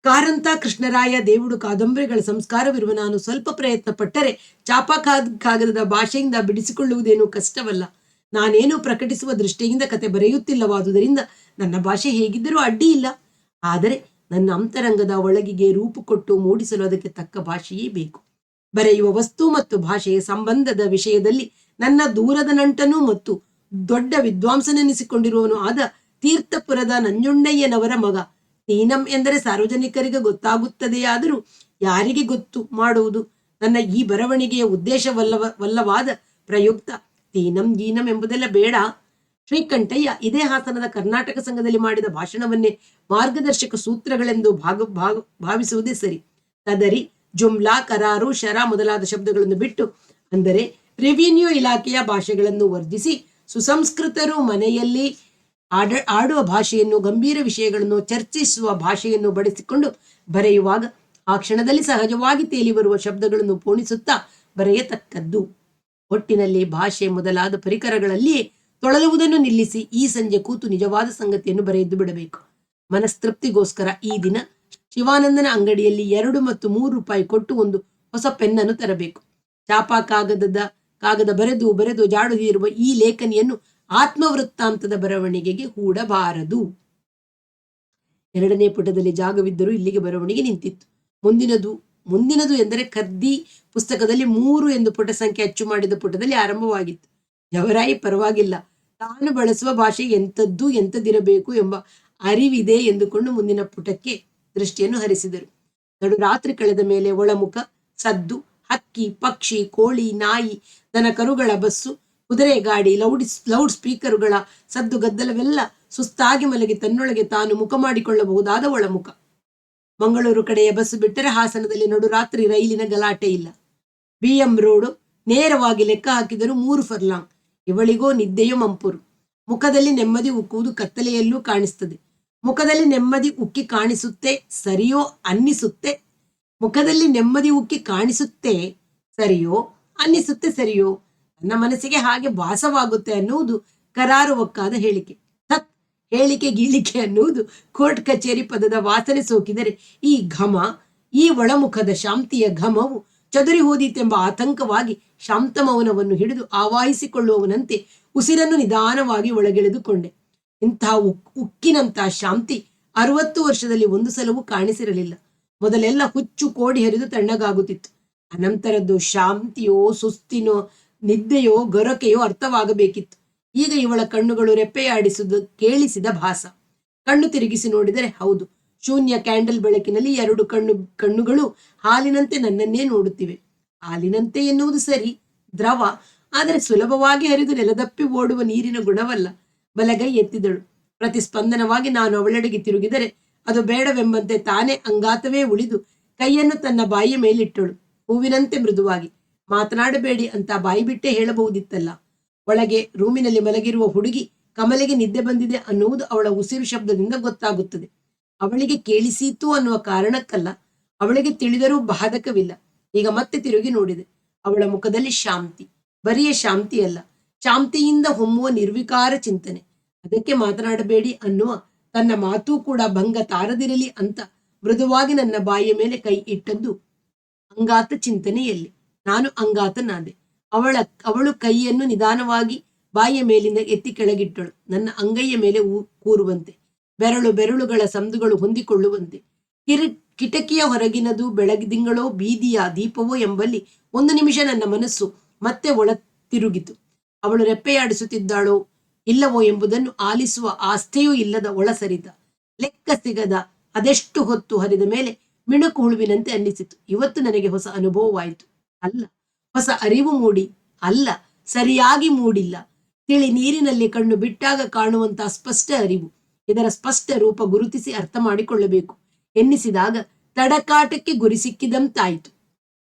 ಕಾರಂತ, ಕೃಷ್ಣರಾಯ, ದೇವುಡು ಕಾದಂಬರಿಗಳ ಸಂಸ್ಕಾರವಿರುವ ನಾನು ಸ್ವಲ್ಪ ಪ್ರಯತ್ನ ಪಟ್ಟರೆ ಚಾಪಾ ಕಾಗದದ ಭಾಷೆಯಿಂದ ಬಿಡಿಸಿಕೊಳ್ಳುವುದೇನು ಕಷ್ಟವಲ್ಲ. ನಾನೇನು ಪ್ರಕಟಿಸುವ ದೃಷ್ಟಿಯಿಂದ ಕತೆ ಬರೆಯುತ್ತಿಲ್ಲವಾದುದರಿಂದ ನನ್ನ ಭಾಷೆ ಹೇಗಿದ್ದರೂ ಅಡ್ಡಿ ಇಲ್ಲ. ಆದರೆ ನನ್ನ ಅಂತರಂಗದ ಒಳಗಿಗೆ ರೂಪು ಕೊಟ್ಟು ಮೂಡಿಸಲು ಅದಕ್ಕೆ ತಕ್ಕ ಭಾಷೆಯೇ ಬೇಕು. ಬರೆಯುವ ವಸ್ತು ಮತ್ತು ಭಾಷೆಯ ಸಂಬಂಧದ ವಿಷಯದಲ್ಲಿ ನನ್ನ ದೂರದ ನಂಟನೂ ಮತ್ತು ದೊಡ್ಡ ವಿದ್ವಾಂಸನೆನಿಸಿಕೊಂಡಿರುವನು ಆದ ತೀರ್ಥಪುರದ ನಂಜುಂಡಯ್ಯನವರ ಮಗ ತೀನಂ ಎಂದರೆ ಸಾರ್ವಜನಿಕರಿಗೆ ಗೊತ್ತಾಗುತ್ತದೆಯಾದರೂ ಯಾರಿಗೆ ಗೊತ್ತು ಮಾಡುವುದು? ನನ್ನ ಈ ಬರವಣಿಗೆಯ ಉದ್ದೇಶವಲ್ಲವಾದ ಪ್ರಯುಕ್ತ ತೀನಂ ಗೀನಂ ಎಂಬುದೆಲ್ಲ ಬೇಡ. ಶ್ರೀಕಂಠಯ್ಯ ಇದೇ ಹಾಸನದ ಕರ್ನಾಟಕ ಸಂಘದಲ್ಲಿ ಮಾಡಿದ ಭಾಷಣವನ್ನೇ ಮಾರ್ಗದರ್ಶಕ ಸೂತ್ರಗಳೆಂದು ಭಾವಿಸುವುದೇ ಸರಿ. ತದರಿ, ಜುಮ್ಲಾ, ಕರಾರು, ಶರ ಮೊದಲಾದ ಶಬ್ದಗಳನ್ನು ಬಿಟ್ಟು, ಅಂದರೆ ರೆವಿನ್ಯೂ ಇಲಾಖೆಯ ಭಾಷೆಗಳನ್ನು ವರ್ಜಿಸಿ ಸುಸಂಸ್ಕೃತರು ಮನೆಯಲ್ಲಿ ಆಡುವ ಭಾಷೆಯನ್ನು, ಗಂಭೀರ ವಿಷಯಗಳನ್ನು ಚರ್ಚಿಸುವ ಭಾಷೆಯನ್ನು ಬಳಸಿಕೊಂಡು ಬರೆಯುವಾಗ ಆ ಕ್ಷಣದಲ್ಲಿ ಸಹಜವಾಗಿ ತೇಲಿ ಬರುವ ಶಬ್ದಗಳನ್ನು ಪೋಣಿಸುತ್ತಾ ಬರೆಯತಕ್ಕದ್ದು. ಒಟ್ಟಿನಲ್ಲಿ ಭಾಷೆ ಮೊದಲಾದ ಪರಿಕರಗಳಲ್ಲಿಯೇ ತೊಳಲುವುದನ್ನು ನಿಲ್ಲಿಸಿ ಈ ಸಂಜೆ ಕೂತು ನಿಜವಾದ ಸಂಗತಿಯನ್ನು ಬರೆಯದ್ದು ಬಿಡಬೇಕು. ಮನಸ್ತೃಪ್ತಿಗೋಸ್ಕರ ಈ ದಿನ ಶಿವಾನಂದನ ಅಂಗಡಿಯಲ್ಲಿ 2 ಮತ್ತು 3 ರೂಪಾಯಿ ಕೊಟ್ಟು ಒಂದು ಹೊಸ ಪೆನ್ನನ್ನು ತರಬೇಕು. ಚಾಪಾ ಕಾಗದ ಬರೆದು ಜಾಡು ಇರುವ ಈ ಲೇಖನಿಯನ್ನು ಆತ್ಮವೃತ್ತಾಂತದ ಬರವಣಿಗೆಗೆ ಹೂಡಬಾರದು. 2ನೇ ಪುಟದಲ್ಲಿ ಜಾಗವಿದ್ದರೂ ಇಲ್ಲಿಗೆ ಬರವಣಿಗೆ ನಿಂತಿತ್ತು. ಮುಂದಿನದು ಎಂದರೆ ಖರ್ದಿ ಪುಸ್ತಕದಲ್ಲಿ 3 ಎಂದು ಪುಟ ಸಂಖ್ಯೆ ಅಚ್ಚು ಮಾಡಿದ ಪುಟದಲ್ಲಿ ಆರಂಭವಾಗಿತ್ತು. ಜವರಾಯಿ ಪರವಾಗಿಲ್ಲ, ತಾನು ಬಳಸುವ ಭಾಷೆ ಎಂಥದ್ದಿರಬೇಕು ಎಂಬ ಅರಿವಿದೆ ಎಂದುಕೊಂಡು ಮುಂದಿನ ಪುಟಕ್ಕೆ ದೃಷ್ಟಿಯನ್ನು ಹರಿಸಿದರು. ನಡುರಾತ್ರಿ ಕಳೆದ ಮೇಲೆ ಒಳಮುಖ, ಸದ್ದು, ಹಕ್ಕಿ, ಪಕ್ಷಿ, ಕೋಳಿ, ನಾಯಿ, ದನ ಕರುಗಳ ಬಸ್ಸು, ಕುದುರೆ ಗಾಡಿ, ಲೌಡ್ ಸ್ಪೀಕರುಗಳ ಸದ್ದು ಗದ್ದಲವೆಲ್ಲ ಸುಸ್ತಾಗಿ ಮಲಗಿ ತನ್ನೊಳಗೆ ತಾನು ಮುಖ ಮಾಡಿಕೊಳ್ಳಬಹುದಾದ ಒಳಮುಖ. ಮಂಗಳೂರು ಕಡೆಯ ಬಸ್ಸು ಬಿಟ್ಟರೆ ಹಾಸನದಲ್ಲಿ ನಡುರಾತ್ರಿ ರೈಲಿನ ಗಲಾಟೆ ಇಲ್ಲ. BM ರೋಡು ನೇರವಾಗಿ ಲೆಕ್ಕ ಹಾಕಿದರೂ 3 ಫರ್ಲಾಂಗ್. ಇವಳಿಗೋ ನಿದ್ದೆಯೋ ಮಂಪುರು. ಮುಖದಲ್ಲಿ ನೆಮ್ಮದಿ ಉಕ್ಕುವುದು ಕತ್ತಲೆಯಲ್ಲೂ ಕಾಣಿಸ್ತದೆ. ಮುಖದಲ್ಲಿ ನೆಮ್ಮದಿ ಉಕ್ಕಿ ಕಾಣಿಸುತ್ತೆ ಸರಿಯೋ ಅನ್ನಿಸುತ್ತೆ. ಮುಖದಲ್ಲಿ ನೆಮ್ಮದಿ ಉಕ್ಕಿ ಕಾಣಿಸುತ್ತೆ ಸರಿಯೋ ಅನ್ನಿಸುತ್ತೆ ಸರಿಯೋ, ನನ್ನ ಮನಸ್ಸಿಗೆ ಹಾಗೆ ಭಾಸವಾಗುತ್ತೆ ಅನ್ನುವುದು ಕರಾರುವಕ್ಕಾದ ಹೇಳಿಕೆ. ಹೇಳಿಕೆ ಗೀಳಿಕೆ ಅನ್ನುವುದು ಕೋರ್ಟ್ ಕಚೇರಿ ಪದದ ವಾಸನೆ ಸೋಕಿದರೆ ಈ ಘಮ, ಈ ಒಳಮುಖದ ಶಾಂತಿಯ ಘಮವು ಚದುರಿ ಹೋದೀತೆಂಬ ಆತಂಕವಾಗಿ ಶಾಂತ ಮೌನವನ್ನು ಹಿಡಿದು ಆವಾಹಿಸಿಕೊಳ್ಳುವವನಂತೆ ಉಸಿರನ್ನು ನಿಧಾನವಾಗಿ ಒಳಗೆಳೆದುಕೊಂಡೆ. ಇಂತಹ ಉಕ್ಕಿನಂತಹ ಶಾಂತಿ 60 ವರ್ಷದಲ್ಲಿ ಒಂದು ಸಲವೂ ಕಾಣಿಸಿರಲಿಲ್ಲ. ಮೊದಲೆಲ್ಲ ಹುಚ್ಚು ಕೋಡಿ ಹರಿದು ತಣ್ಣಗಾಗುತ್ತಿತ್ತು. ಅನಂತರದ್ದು ಶಾಂತಿಯೋ ಸುಸ್ತಿನೋ ನಿದ್ದೆಯೋ ಗೊರಕೆಯೋ ಅರ್ಥವಾಗಬೇಕಿತ್ತು. ಈಗ ಇವಳ ಕಣ್ಣುಗಳು ರೆಪ್ಪೆಯಾಡಿಸುವುದು ಕೇಳಿಸಿದ ಭಾಸ. ಕಣ್ಣು ತಿರುಗಿಸಿ ನೋಡಿದರೆ ಹೌದು, ಶೂನ್ಯ ಕ್ಯಾಂಡಲ್ ಬೆಳಕಿನಲ್ಲಿ 2 ಕಣ್ಣುಗಳು ಹಾಲಿನಂತೆ ನನ್ನನ್ನೇ ನೋಡುತ್ತಿವೆ. ಹಾಲಿನಂತೆ ಎನ್ನುವುದು ಸರಿ, ದ್ರವ, ಆದರೆ ಸುಲಭವಾಗಿ ಹರಿದು ನೆಲದಪ್ಪಿ ಓಡುವ ನೀರಿನ ಗುಣವಲ್ಲ. ಬಲಗೈ ಎತ್ತಿದಳು. ಪ್ರತಿಸ್ಪಂದನವಾಗಿ ನಾನು ಅವಳೆಡೆಗೆ ತಿರುಗಿದರೆ ಅದು ಬೇಡವೆಂಬಂತೆ ತಾನೇ ಅಂಗಾತವೇ ಉಳಿದು ಕೈಯನ್ನು ತನ್ನ ಬಾಯಿಯ ಮೇಲಿಟ್ಟಳು. ಹೂವಿನಂತೆ ಮೃದುವಾಗಿ. ಮಾತನಾಡಬೇಡಿ ಅಂತ ಬಾಯಿ ಬಿಟ್ಟೇ ಹೇಳಬಹುದಿತ್ತಲ್ಲ. ಒಳಗೆ ರೂಮಿನಲ್ಲಿ ಮಲಗಿರುವ ಹುಡುಗಿ ಕಮಲಿಗೆ ನಿದ್ದೆ ಬಂದಿದೆ ಅನ್ನುವುದು ಅವಳ ಉಸಿರು ಶಬ್ದದಿಂದ ಗೊತ್ತಾಗುತ್ತದೆ. ಅವಳಿಗೆ ಕೇಳಿಸೀತು ಅನ್ನುವ ಕಾರಣಕ್ಕಲ್ಲ, ಅವಳಿಗೆ ತಿಳಿದರೂ ಬಾಧಕವಿಲ್ಲ. ಈಗ ಮತ್ತೆ ತಿರುಗಿ ನೋಡಿದೆ. ಅವಳ ಮುಖದಲ್ಲಿ ಶಾಂತಿ, ಬರಿಯ ಶಾಂತಿಯಲ್ಲ, ಶಾಂತಿಯಿಂದ ಹೊಮ್ಮುವ ನಿರ್ವಿಕಾರ ಚಿಂತನೆ. ಅದಕ್ಕೆ ಮಾತನಾಡಬೇಡಿ ಅನ್ನುವ ತನ್ನ ಮಾತೂ ಕೂಡ ಭಂಗ ತಾರದಿರಲಿ ಅಂತ ಮೃದುವಾಗಿ ನನ್ನ ಬಾಯಿಯ ಮೇಲೆ ಕೈ ಇಟ್ಟದ್ದು ಅಂಗಾತ ಚಿಂತನೆಯಲ್ಲಿ. ನಾನು ಅಂಗಾತನಾದೆ. ಅವಳು ಕೈಯನ್ನು ನಿಧಾನವಾಗಿ ಬಾಯಿಯ ಮೇಲಿಂದ ಎತ್ತಿ ಕೆಳಗಿಟ್ಟಳು, ನನ್ನ ಅಂಗೈಯ ಮೇಲೆ ಕೂರುವಂತೆ, ಬೆರಳುಗಳ ಸಂದುಗಳು ಹೊಂದಿಕೊಳ್ಳುವಂತೆ. ಕಿಟಕಿಯ ಹೊರಗಿನದು ಬೆಳಗಿದಿಂಗಳೋ ಬೀದಿಯ ದೀಪವೋ ಎಂಬಲ್ಲಿ ಒಂದು ನಿಮಿಷ ನನ್ನ ಮನಸ್ಸು ಮತ್ತೆ ಒಳ ತಿರುಗಿತು. ಅವಳು ರೆಪ್ಪೆಯಾಡಿಸುತ್ತಿದ್ದಾಳೋ ಇಲ್ಲವೋ ಎಂಬುದನ್ನು ಆಲಿಸುವ ಆಸ್ಥೆಯೂ ಇಲ್ಲದ ಒಳಸರಿತ. ಲೆಕ್ಕ ಸಿಗದ ಅದೆಷ್ಟು ಹೊತ್ತು ಹರಿದ ಮೇಲೆ ಮಿಣುಕು ಹುಳುವಿನಂತೆ ಅನ್ನಿಸಿತು. ಇವತ್ತು ನನಗೆ ಹೊಸ ಅನುಭವವಾಯಿತು. ಅಲ್ಲ, ಹೊಸ ಅರಿವು ಅಲ್ಲ, ಸರಿಯಾಗಿ ಮೂಡಿಲ್ಲ. ತಿಳಿ ನೀರಿನಲ್ಲಿ ಕಣ್ಣು ಬಿಟ್ಟಾಗ ಕಾಣುವಂತಹ ಸ್ಪಷ್ಟ ಅರಿವು. ಇದರ ಸ್ಪಷ್ಟ ರೂಪ ಗುರುತಿಸಿ ಅರ್ಥ ಮಾಡಿಕೊಳ್ಳಬೇಕು ಎನ್ನಿಸಿದಾಗ ತಡಕಾಟಕ್ಕೆ ಗುರಿ ಸಿಕ್ಕಿದಂತಾಯಿತು.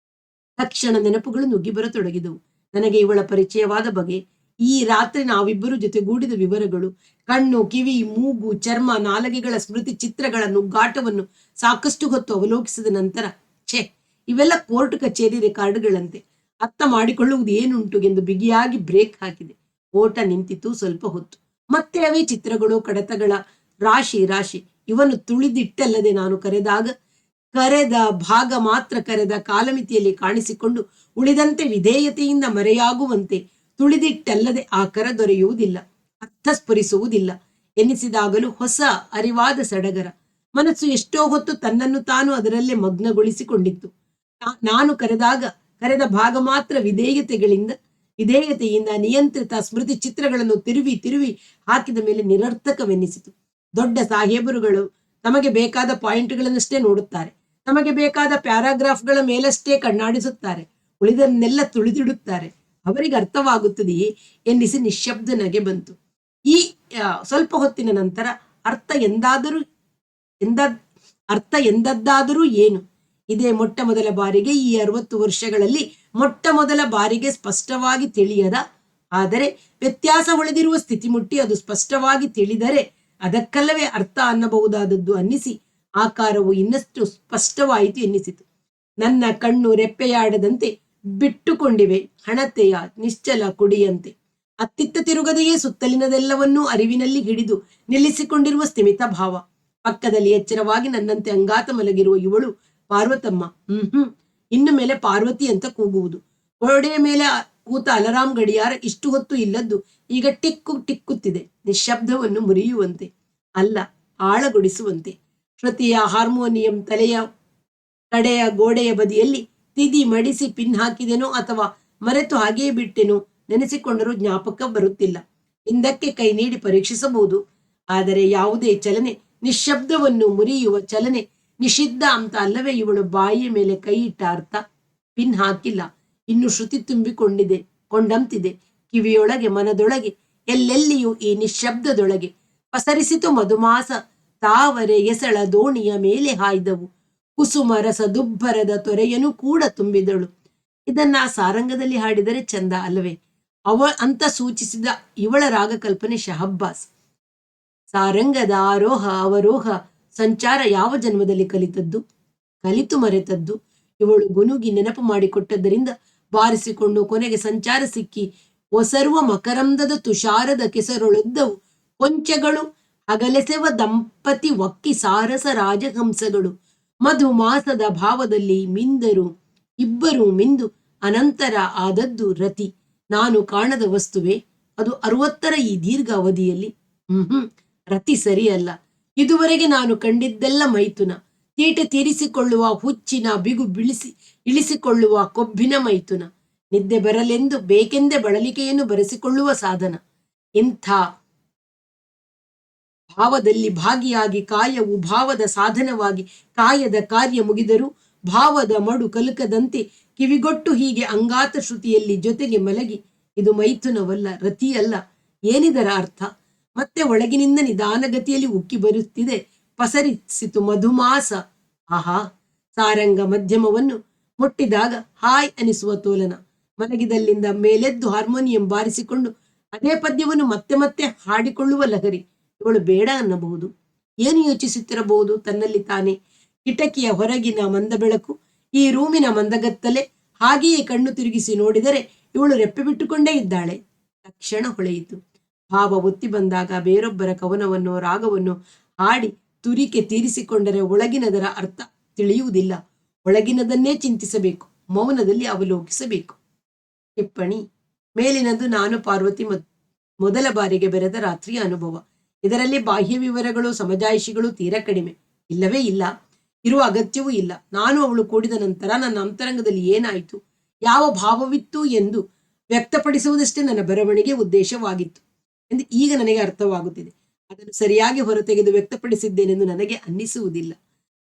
ತಕ್ಷಣ ನೆನಪುಗಳು ನುಗ್ಗಿ ಬರತೊಡಗಿದವು. ನನಗೆ ಇವಳ ಪರಿಚಯವಾದ ಬಗೆ, ಈ ರಾತ್ರಿ ನಾವಿಬ್ಬರು ಜೊತೆಗೂಡಿದ ವಿವರಗಳು, ಕಣ್ಣು, ಕಿವಿ, ಮೂಗು, ಚರ್ಮ, ನಾಲಗೆಗಳ ಸ್ಮೃತಿ ಚಿತ್ರಗಳ ನುಗ್ಗಾಟವನ್ನು ಸಾಕಷ್ಟು ಹೊತ್ತು ಅವಲೋಕಿಸಿದ ನಂತರ ಇವೆಲ್ಲ ಕೋರ್ಟ್ ಕಚೇರಿ ರೆಕಾರ್ಡ್ಗಳಂತೆ, ಅರ್ಥ ಮಾಡಿಕೊಳ್ಳುವುದು ಏನುಂಟು ಎಂದು ಬಿಗಿಯಾಗಿ ಬ್ರೇಕ್ ಹಾಕಿದೆ. ಓಟ ನಿಂತಿತು ಸ್ವಲ್ಪ ಹೊತ್ತು. ಮತ್ತೆ ಅವೇ ಚಿತ್ರಗಳು, ಕಡತಗಳ ರಾಶಿ ರಾಶಿ. ಇವನ್ನು ತುಳಿದಿಟ್ಟಲ್ಲದೆ ನಾನು ಕರೆದ ಭಾಗ ಮಾತ್ರ ಕರೆದ ಕಾಲಮಿತಿಯಲ್ಲಿ ಕಾಣಿಸಿಕೊಂಡು ಉಳಿದಂತೆ ವಿಧೇಯತೆಯಿಂದ ಮರೆಯಾಗುವಂತೆ ತುಳಿದಿಟ್ಟಲ್ಲದೆ ಆ ಕರ ದೊರೆಯುವುದಿಲ್ಲ, ಅರ್ಥ ಸ್ಫುರಿಸುವುದಿಲ್ಲ ಎನ್ನಿಸಿದಾಗಲೂ ಹೊಸ ಅರಿವಾದ ಸಡಗರ. ಮನಸ್ಸು ಎಷ್ಟೋ ಹೊತ್ತು ತನ್ನನ್ನು ತಾನು ಅದರಲ್ಲೇ ಮಗ್ನಗೊಳಿಸಿಕೊಂಡಿತ್ತು. ನಾನು ಕರೆದ ಭಾಗ ಮಾತ್ರ ವಿಧೇಯತೆಯಿಂದ ನಿಯಂತ್ರಿತ ಸ್ಮೃತಿ ಚಿತ್ರಗಳನ್ನು ತಿರುವಿ ಹಾಕಿದ ಮೇಲೆ ನಿರರ್ಥಕವೆನ್ನಿಸಿತು. ದೊಡ್ಡ ಸಾಹೇಬರುಗಳು ತಮಗೆ ಬೇಕಾದ ಪಾಯಿಂಟ್ಗಳನ್ನಷ್ಟೇ ನೋಡುತ್ತಾರೆ, ತಮಗೆ ಬೇಕಾದ ಪ್ಯಾರಾಗ್ರಾಫ್ಗಳ ಮೇಲಷ್ಟೇ ಕಣ್ಣಾಡಿಸುತ್ತಾರೆ, ಉಳಿದನ್ನೆಲ್ಲ ತುಳಿದಿಡುತ್ತಾರೆ. ಅವರಿಗೆ ಅರ್ಥವಾಗುತ್ತದೆಯೇ ಎನ್ನಿಸಿ ನಿಶ್ಶಬ್ದನಗೆ ಬಂತು. ಈ ಸ್ವಲ್ಪ ಹೊತ್ತಿನ ನಂತರ ಅರ್ಥ ಎಂದದ್ದಾದರೂ ಏನು? ಇದೇ ಮೊಟ್ಟ ಮೊದಲ ಬಾರಿಗೆ, ಈ 60 ವರ್ಷಗಳಲ್ಲಿ ಮೊಟ್ಟ ಮೊದಲ ಬಾರಿಗೆ ಸ್ಪಷ್ಟವಾಗಿ ತಿಳಿಯದ, ಆದರೆ ವ್ಯತ್ಯಾಸ ಉಳಿದಿರುವ ಸ್ಥಿತಿ ಮುಟ್ಟಿ ಅದು ಸ್ಪಷ್ಟವಾಗಿ ತಿಳಿದರೆ ಅದಕ್ಕಲ್ಲವೇ ಅರ್ಥ ಅನ್ನಬಹುದಾದದ್ದು ಅನ್ನಿಸಿ ಆಕಾರವು ಇನ್ನಷ್ಟು ಸ್ಪಷ್ಟವಾಯಿತು ಎನ್ನಿಸಿತು. ನನ್ನ ಕಣ್ಣು ರೆಪ್ಪೆಯಾಡದಂತೆ ಬಿಟ್ಟುಕೊಂಡಿವೆ, ಹಣತೆಯ ನಿಶ್ಚಲ ಕುಡಿಯಂತೆ. ಅತ್ತಿತ್ತ ತಿರುಗದೆಯೇ ಸುತ್ತಲಿನದೆಲ್ಲವನ್ನೂ ಅರಿವಿನಲ್ಲಿ ಹಿಡಿದು ನಿಲ್ಲಿಸಿಕೊಂಡಿರುವ ಸ್ಥಿಮಿತ ಭಾವ. ಪಕ್ಕದಲ್ಲಿ ಎಚ್ಚರವಾಗಿ ನನ್ನಂತೆ ಅಂಗಾತ ಮಲಗಿರುವ ಇವಳು ಪಾರ್ವತಮ್ಮ. ಇನ್ನು ಮೇಲೆ ಪಾರ್ವತಿ ಅಂತ ಕೂಗುವುದು. ಗೋಡೆಯ ಮೇಲೆ ಕೂತ ಅಲರಾಮ್ ಗಡಿಯಾರ ಇಷ್ಟು ಹೊತ್ತು ಇಲ್ಲದ್ದು ಈಗ ಟಿಕ್ಕುತ್ತಿದೆ, ನಿಶ್ಶಬ್ದವನ್ನು ಮುರಿಯುವಂತೆ ಅಲ್ಲ, ಆಳಗೊಳಿಸುವಂತೆ. ಶ್ರುತಿಯ ಹಾರ್ಮೋನಿಯಂ ತಲೆಯ ಕಡೆಯ ಗೋಡೆಯ ಬದಿಯಲ್ಲಿ ತಿದಿ ಮಡಿಸಿ ಪಿನ್ ಹಾಕಿದೆನೋ ಅಥವಾ ಮರೆತು ಹಾಗೆಯೇ ಬಿಟ್ಟೆನೋ ನೆನೆಸಿಕೊಂಡರೂ ಜ್ಞಾಪಕ ಬರುತ್ತಿಲ್ಲ. ಹಿಂದಕ್ಕೆ ಕೈ ನೀಡಿ ಪರೀಕ್ಷಿಸಬಹುದು, ಆದರೆ ಯಾವುದೇ ಚಲನೆ, ನಿಶ್ಶಬ್ದವನ್ನು ಮುರಿಯುವ ಚಲನೆ ನಿಷಿದ್ಧ ಅಂತ ಅಲ್ಲವೇ ಇವಳು ಬಾಯಿಯ ಮೇಲೆ ಕೈ ಇಟ್ಟ ಅರ್ಥ? ಪಿನ್ ಹಾಕಿಲ್ಲ, ಇನ್ನು ಶ್ರುತಿ ಕೊಂಡಂತಿದೆ ಕಿವಿಯೊಳಗೆ, ಮನದೊಳಗೆ, ಎಲ್ಲೆಲ್ಲಿಯೂ ಈ ನಿಶ್ಶಬ್ದದೊಳಗೆ. ಪಸರಿಸಿತು ಮಧುಮಾಸ ತಾವರೆ ಎಸಳ ದೋಣಿಯ ಮೇಲೆ ಹಾಯ್ದವು, ಕುಸುಮ ರಸ ದುಬ್ಬರದ ತೊರೆಯನು ಕೂಡ ತುಂಬಿದಳು. ಇದನ್ನ ಸಾರಂಗದಲ್ಲಿ ಹಾಡಿದರೆ ಚಂದ ಅಲ್ಲವೇ? ಅಂತ ಸೂಚಿಸಿದ ಇವಳ ರಾಗ ಕಲ್ಪನೆ ಶಹಬ್ಬಾಸ್. ಸಾರಂಗದ ಆರೋಹ ಅವರೋಹ ಸಂಚಾರ ಯಾವ ಜನ್ಮದಲ್ಲಿ ಕಲಿತು ಮರೆತದ್ದು. ಇವಳು ಗುನುಗಿ ನೆನಪು ಮಾಡಿಕೊಟ್ಟದ್ದರಿಂದ ಬಾರಿಸಿಕೊಂಡು ಕೊನೆಗೆ ಸಂಚಾರ ಸಿಕ್ಕಿ ಒಸರುವ ಮಕರಂದದ ತುಷಾರದ ಕೆಸರೊಳದ್ದವು ಕೊಂಚಗಳು ಅಗಲೆಸೆವ ದಂಪತಿ ಒಕ್ಕಿ ಸಾರಸ ರಾಜಹಂಸಗಳು. ಮಧುಮಾಸದ ಭಾವದಲ್ಲಿ ಮಿಂದರು ಇಬ್ಬರು ಮಿಂದು ಅನಂತರ ಆದದ್ದು ರತಿ. ನಾನು ಕಾಣದ ವಸ್ತುವೆ ಅದು 60ರ ಈ ದೀರ್ಘ ಅವಧಿಯಲ್ಲಿ? ರತಿ ಸರಿಯಲ್ಲ. ಇದುವರೆಗೆ ನಾನು ಕಂಡಿದ್ದೆಲ್ಲ ಮೈಥುನ. ತೀಟೆ ತೀರಿಸಿಕೊಳ್ಳುವ ಹುಚ್ಚಿನ ಬಿಗು ಇಳಿಸಿಕೊಳ್ಳುವ ಕೊಬ್ಬಿನ ಮೈಥುನ. ನಿದ್ದೆ ಬರಲೆಂದು ಬೇಕೆಂದೇ ಬಳಲಿಕೆಯನ್ನು ಬರೆಸಿಕೊಳ್ಳುವ ಸಾಧನ. ಇಂಥ ಭಾವದಲ್ಲಿ ಭಾಗಿಯಾಗಿ ಕಾಯವು ಭಾವದ ಸಾಧನವಾಗಿ ಕಾಯದ ಕಾರ್ಯ ಮುಗಿದರೂ ಭಾವದ ಮಡು ಕಲುಕದಂತೆ ಕಿವಿಗೊಟ್ಟು ಹೀಗೆ ಅಂಗಾತ ಶ್ರುತಿಯಲ್ಲಿ ಜೊತೆಗೆ ಮಲಗಿ, ಇದು ಮೈಥುನವಲ್ಲ, ರತಿಯಲ್ಲ, ಏನಿದರ ಅರ್ಥ? ಮತ್ತೆ ಒಳಗಿನಿಂದ ನಿಧಾನಗತಿಯಲ್ಲಿ ಉಕ್ಕಿ ಬರುತ್ತಿದೆ, ಪಸರಿಸಿತು ಮಧುಮಾಸ. ಆಹಾ, ಸಾರಂಗ ಮಧ್ಯಮವನ್ನು ಮುಟ್ಟಿದಾಗ ಹಾಯ್ ಅನಿಸುವ ತೋಲನ. ಮಲಗಿದಲ್ಲಿಂದ ಮೇಲೆದ್ದು ಹಾರ್ಮೋನಿಯಂ ಬಾರಿಸಿಕೊಂಡು ಅದೇ ಪದ್ಯವನ್ನು ಮತ್ತೆ ಮತ್ತೆ ಹಾಡಿಕೊಳ್ಳುವ ಲಹರಿ. ಇವಳು ಬೇಡ ಅನ್ನಬಹುದು. ಏನು ಯೋಚಿಸುತ್ತಿರಬಹುದು ತನ್ನಲ್ಲಿ ತಾನೇ? ಕಿಟಕಿಯ ಹೊರಗಿನ ಮಂದ ಬೆಳಕು, ಈ ರೂಮಿನ ಮಂದಗತ್ತಲೆ, ಹಾಗೆಯೇ ಕಣ್ಣು ತಿರುಗಿಸಿ ನೋಡಿದರೆ ಇವಳು ರೆಪ್ಪೆ ಬಿಟ್ಟುಕೊಂಡೇ ಇದ್ದಾಳೆ. ತಕ್ಷಣ ಹೊಳೆಯಿತು. ಭಾವ ಒತ್ತಿ ಬಂದಾಗ ಬೇರೊಬ್ಬರ ಕವನವನ್ನು ರಾಗವನ್ನು ಹಾಡಿ ತುರಿಕೆ ತೀರಿಸಿಕೊಂಡರೆ ಒಳಗಿನದರ ಅರ್ಥ ತಿಳಿಯುವುದಿಲ್ಲ. ಒಳಗಿನದನ್ನೇ ಚಿಂತಿಸಬೇಕು, ಮೌನದಲ್ಲಿ ಅವಲೋಕಿಸಬೇಕು. ಟಿಪ್ಪಣಿ: ಮೇಲಿನದು ನಾನು ಪಾರ್ವತಿ ಮೊದಲ ಬಾರಿಗೆ ಬೆರೆದ ರಾತ್ರಿಯ ಅನುಭವ. ಇದರಲ್ಲಿ ಬಾಹ್ಯ ವಿವರಗಳು ಸಮಜಾಯಿಷಿಗಳು ತೀರಾ ಕಡಿಮೆ, ಇಲ್ಲವೇ ಇಲ್ಲ, ಇರುವ ಅಗತ್ಯವೂ ಇಲ್ಲ. ನಾನು ಅವಳು ಕೂಡಿದ ನಂತರ ನನ್ನ ಅಂತರಂಗದಲ್ಲಿ ಏನಾಯಿತು, ಯಾವ ಭಾವವಿತ್ತು ಎಂದು ವ್ಯಕ್ತಪಡಿಸುವುದಷ್ಟೇ ನನ್ನ ಬರವಣಿಗೆ ಉದ್ದೇಶವಾಗಿತ್ತು ಎಂದು ಈಗ ನನಗೆ ಅರ್ಥವಾಗುತ್ತಿದೆ. ಅದನ್ನು ಸರಿಯಾಗಿ ಹೊರತೆಗೆದು ವ್ಯಕ್ತಪಡಿಸಿದ್ದೇನೆಂದು ನನಗೆ ಅನ್ನಿಸುವುದಿಲ್ಲ.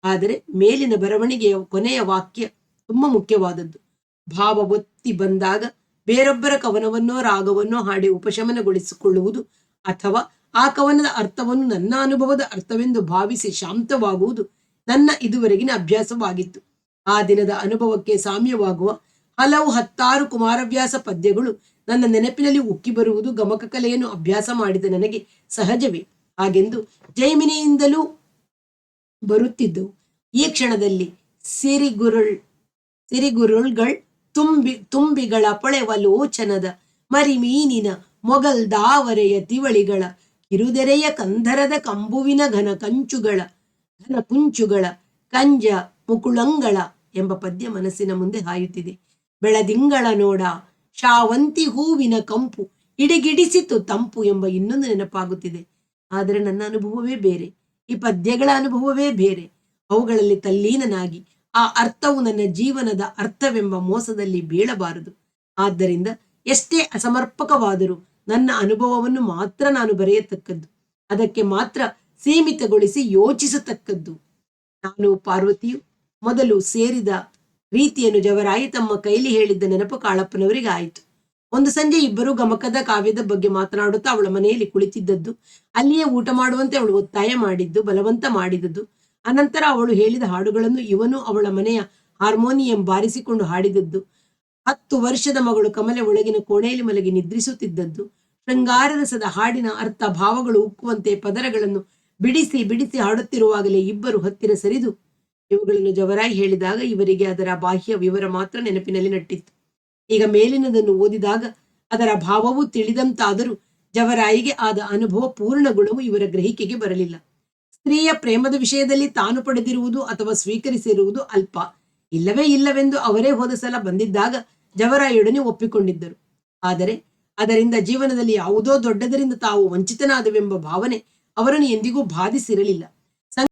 ಆದರೆ ಮೇಲಿನ ಬರವಣಿಗೆಯ ಕೊನೆಯ ವಾಕ್ಯ ತುಂಬ ಮುಖ್ಯವಾದದ್ದು. ಭಾವ ಒತ್ತಿ ಬಂದಾಗ ಬೇರೊಬ್ಬರ ಕವನವನ್ನೋ ರಾಗವನ್ನೋ ಹಾಡಿ ಉಪಶಮನಗೊಳಿಸಿಕೊಳ್ಳುವುದು ಅಥವಾ ಆ ಕವನದ ಅರ್ಥವನ್ನು ನನ್ನ ಅನುಭವದ ಅರ್ಥವೆಂದು ಭಾವಿಸಿ ಶಾಂತವಾಗುವುದು ನನ್ನ ಇದುವರೆಗಿನ ಅಭ್ಯಾಸವಾಗಿತ್ತು. ಆ ದಿನದ ಅನುಭವಕ್ಕೆ ಸಾಮ್ಯವಾಗುವ ಹಲವು ಹತ್ತಾರು ಕುಮಾರವ್ಯಾಸ ಪದ್ಯಗಳು ನನ್ನ ನೆನಪಿನಲ್ಲಿ ಉಕ್ಕಿ ಬರುವುದು ಗಮಕ ಕಲೆಯನ್ನು ಅಭ್ಯಾಸ ಮಾಡಿದ ನನಗೆ ಸಹಜವೇ. ಹಾಗೆಂದು ಜೈಮಿನಿಯಿಂದಲೂ ಬರುತ್ತಿದ್ದವು. ಈ ಕ್ಷಣದಲ್ಲಿ ಸಿರಿಗುರುಳ್ಗಳ್ ತುಂಬಿಗಳ ಪೊಳೆವ ಲೋಚನದ ಮರಿ ಮೀನಿನ ಮೊಗಲ್ದಾವರೆಯ ತಿವಳಿಗಳ ಕಿರುದೆರೆಯ ಕಂಧರದ ಕಂಬುವಿನ ಘನ ಕುಂಚುಗಳ ಕಂಜ ಮುಕುಳಂಗಳ ಎಂಬ ಪದ್ಯ ಮನಸ್ಸಿನ ಮುಂದೆ ಹಾಯುತ್ತಿದೆ. ಬೆಳದಿಂಗಳ ನೋಡ ಶಾವಂತಿ ಹೂವಿನ ಕಂಪು ಇಡಿಗಿಡಿಸಿತು ತಂಪು ಎಂಬ ಇನ್ನೊಂದು ನೆನಪಾಗುತ್ತಿದೆ. ಆದರೆ ನನ್ನ ಅನುಭವವೇ ಬೇರೆ, ಈ ಪದ್ಯಗಳ ಅನುಭವವೇ ಬೇರೆ. ಅವುಗಳಲ್ಲಿ ತಲ್ಲೀನನಾಗಿ ಆ ಅರ್ಥವು ನನ್ನ ಜೀವನದ ಅರ್ಥವೆಂಬ ಮೋಸದಲ್ಲಿ ಬೀಳಬಾರದು. ಆದ್ದರಿಂದ ಎಷ್ಟೇ ಅಸಮರ್ಪಕವಾದರೂ ನನ್ನ ಅನುಭವವನ್ನು ಮಾತ್ರ ನಾನು ಬರೆಯತಕ್ಕದ್ದು, ಅದಕ್ಕೆ ಮಾತ್ರ ಸೀಮಿತಗೊಳಿಸಿ ಯೋಚಿಸತಕ್ಕದ್ದು. ನಾನು ಪಾರ್ವತಿಯು ಮೊದಲು ಸೇರಿದ ರೀತಿಯನ್ನು ಜವರಾಯಿ ತಮ್ಮ ಕೈಲಿ ಹೇಳಿದ್ದ ನೆನಪು ಕಾಳಪ್ಪನವರಿಗೆ ಆಯಿತು. ಒಂದು ಸಂಜೆ ಇಬ್ಬರು ಗಮಕದ ಕಾವ್ಯದ ಬಗ್ಗೆ ಮಾತನಾಡುತ್ತಾ ಅವಳ ಮನೆಯಲ್ಲಿ ಕುಳಿತಿದ್ದದ್ದು, ಅಲ್ಲಿಯೇ ಊಟ ಮಾಡುವಂತೆ ಅವಳು ಒತ್ತಾಯ ಮಾಡಿದ್ದು, ಬಲವಂತ ಮಾಡಿದದ್ದು, ಅನಂತರ ಅವಳು ಹೇಳಿದ ಹಾಡುಗಳನ್ನು ಇವನು ಅವಳ ಮನೆಯ ಹಾರ್ಮೋನಿಯಂ ಬಾರಿಸಿಕೊಂಡು ಹಾಡಿದದ್ದು, 10 ವರ್ಷದ ಮಗಳು ಕಮಲೆ ಒಳಗಿನ ಕೋಣೆಯಲ್ಲಿ ಮಲಗಿ ನಿದ್ರಿಸುತ್ತಿದ್ದದ್ದು, ಶೃಂಗಾರರಸದ ಹಾಡಿನ ಅರ್ಥ ಭಾವಗಳು ಉಕ್ಕುವಂತೆ ಪದರಗಳನ್ನು ಬಿಡಿಸಿ ಬಿಡಿಸಿ ಹಾಡುತ್ತಿರುವಾಗಲೇ ಇಬ್ಬರು ಹತ್ತಿರ ಸರಿದು ಇವುಗಳನ್ನು ಜವರಾಯಿ ಹೇಳಿದಾಗ ಇವರಿಗೆ ಅದರ ಬಾಹ್ಯ ವಿವರ ಮಾತ್ರ ನೆನಪಿನಲ್ಲಿ ನಟ್ಟಿತ್ತು. ಈಗ ಮೇಲಿನದನ್ನು ಓದಿದಾಗ ಅದರ ಭಾವವು ತಿಳಿದಂತಾದರೂ ಜವರಾಯಿಗೆ ಆದ ಅನುಭವ ಪೂರ್ಣ ಗುಣವು ಇವರ ಗ್ರಹಿಕೆಗೆ ಬರಲಿಲ್ಲ. ಸ್ತ್ರೀಯ ಪ್ರೇಮದ ವಿಷಯದಲ್ಲಿ ತಾನು ಪಡೆದಿರುವುದು ಅಥವಾ ಸ್ವೀಕರಿಸಿರುವುದು ಅಲ್ಪ, ಇಲ್ಲವೇ ಇಲ್ಲವೆಂದು ಅವರೇ ಹೋದ ಸಲ ಬಂದಿದ್ದಾಗ ಜವರಾಯಿಯೊಡನೆ ಒಪ್ಪಿಕೊಂಡಿದ್ದರು. ಆದರೆ ಅದರಿಂದ ಜೀವನದಲ್ಲಿ ಯಾವುದೋ ದೊಡ್ಡದರಿಂದ ತಾವು ವಂಚಿತನಾದವೆಂಬ ಭಾವನೆ ಅವರನ್ನು ಎಂದಿಗೂ ಬಾಧಿಸಿರಲಿಲ್ಲ.